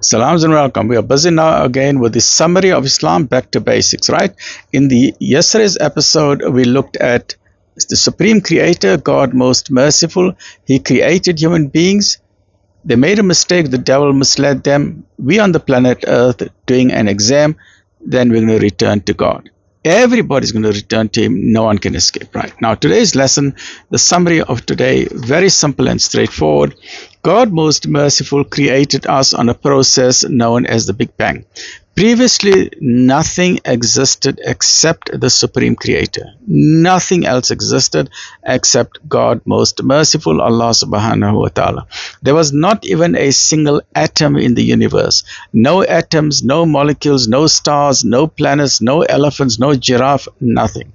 Salams and welcome. We are busy now again with the summary of Islam, back to basics, right? In the yesterday's episode, we looked at the Supreme Creator, God most merciful. He created human beings. They made a mistake. The devil misled them. We on the planet Earth doing an exam. Then we're going to return to God. Everybody's going to return to Him. No one can escape, right? Now, today's lesson, the summary of today, very simple and straightforward. God most merciful created us on a process known as the Big Bang. Previously, nothing existed except the Supreme Creator. Nothing else existed except God most merciful, Allah subhanahu wa ta'ala. There was not even a single atom in the universe. No atoms, no molecules, no stars, no planets, no elephants, no giraffe, nothing.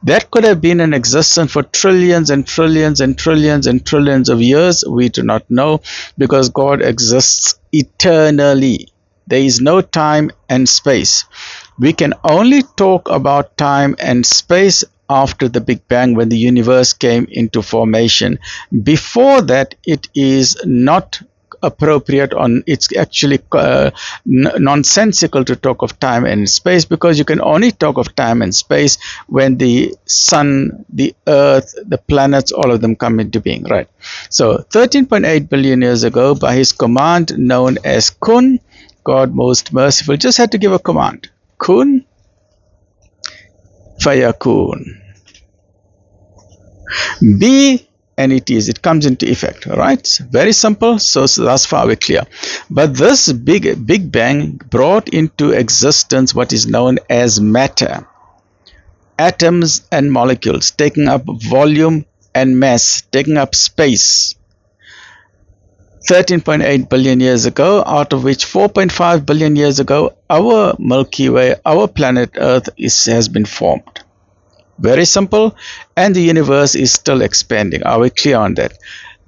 That could have been in existence for trillions and trillions and trillions and trillions of years. We do not know, because God exists eternally. There is no time and space. We can only talk about time and space after the Big Bang, when the universe came into formation. Before that, it is not appropriate, it's actually nonsensical to talk of time and space, because you can only talk of time and space when the sun, the earth, the planets, all of them come into being, right? So 13.8 billion years ago, by His command known as Kun, God most merciful just had to give a command. Kun fayakun. Be, and it is. It comes into effect, right? Very simple. So thus far we're clear. But this Big Bang brought into existence what is known as matter. Atoms and molecules taking up volume and mass, taking up space. 13.8 billion years ago, out of which 4.5 billion years ago, our Milky Way, our planet Earth has been formed. Very simple, and the universe is still expanding. Are we clear on that?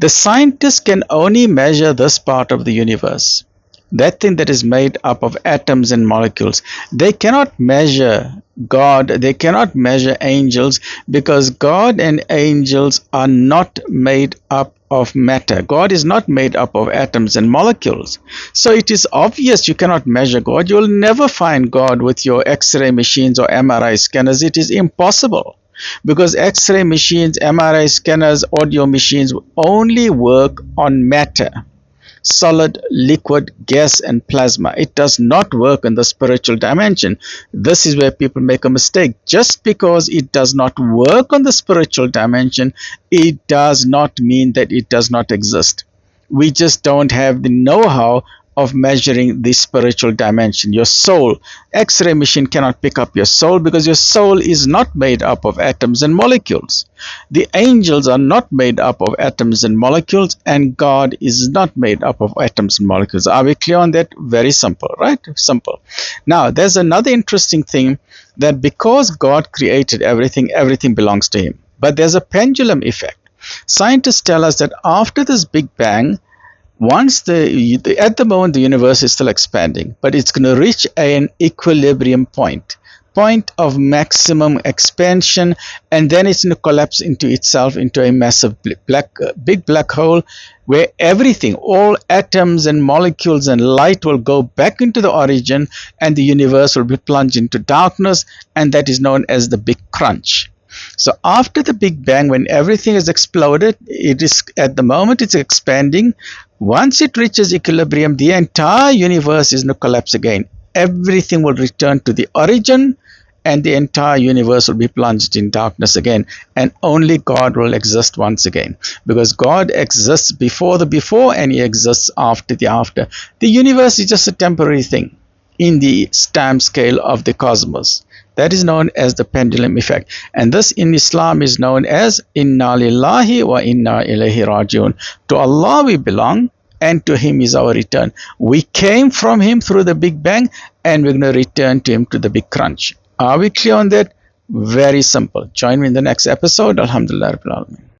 The scientists can only measure this part of the universe, that thing that is made up of atoms and molecules. They cannot measure God, they cannot measure angels, because God and angels are not made up of matter. God is not made up of atoms and molecules. So it is obvious you cannot measure God. You will never find God with your X-ray machines or MRI scanners. It is impossible, because X-ray machines, MRI scanners, audio machines only work on matter. Solid, liquid, gas, and plasma. It does not work in the spiritual dimension. This is where people make a mistake. Just because it does not work on the spiritual dimension, it does not mean that it does not exist. We just don't have the know-how of measuring the spiritual dimension. Your soul, X-ray machine cannot pick up your soul, because your soul is not made up of atoms and molecules. The angels are not made up of atoms and molecules, and God is not made up of atoms and molecules. Are we clear on that? Very simple, right? Simple. Now, there's another interesting thing, that because God created everything, everything belongs to Him. But there's a pendulum effect. Scientists tell us that after this Big Bang, once at the moment the universe is still expanding, but it's going to reach an equilibrium point of maximum expansion, and then it's going to collapse into itself into a massive big black hole, where everything, all atoms and molecules and light, will go back into the origin, and the universe will be plunged into darkness, and that is known as the Big Crunch. So after the Big Bang, when everything is exploded, it is at the moment it's expanding. Once it reaches equilibrium, the entire universe is going to collapse again. Everything will return to the origin, and the entire universe will be plunged in darkness again, and only God will exist once again, because God exists before the before, and He exists after the after. The universe is just a temporary thing in the time scale of the cosmos. That is known as the pendulum effect, and this in Islam is known as inna lillahi wa inna ilayhi rajiun. To Allah we belong, and to Him is our return. We came from Him through the Big Bang, and we're going to return to Him to the Big Crunch. Are we clear on that? Very simple. Join me in the next episode. Alhamdulillah Rabbil Alameen.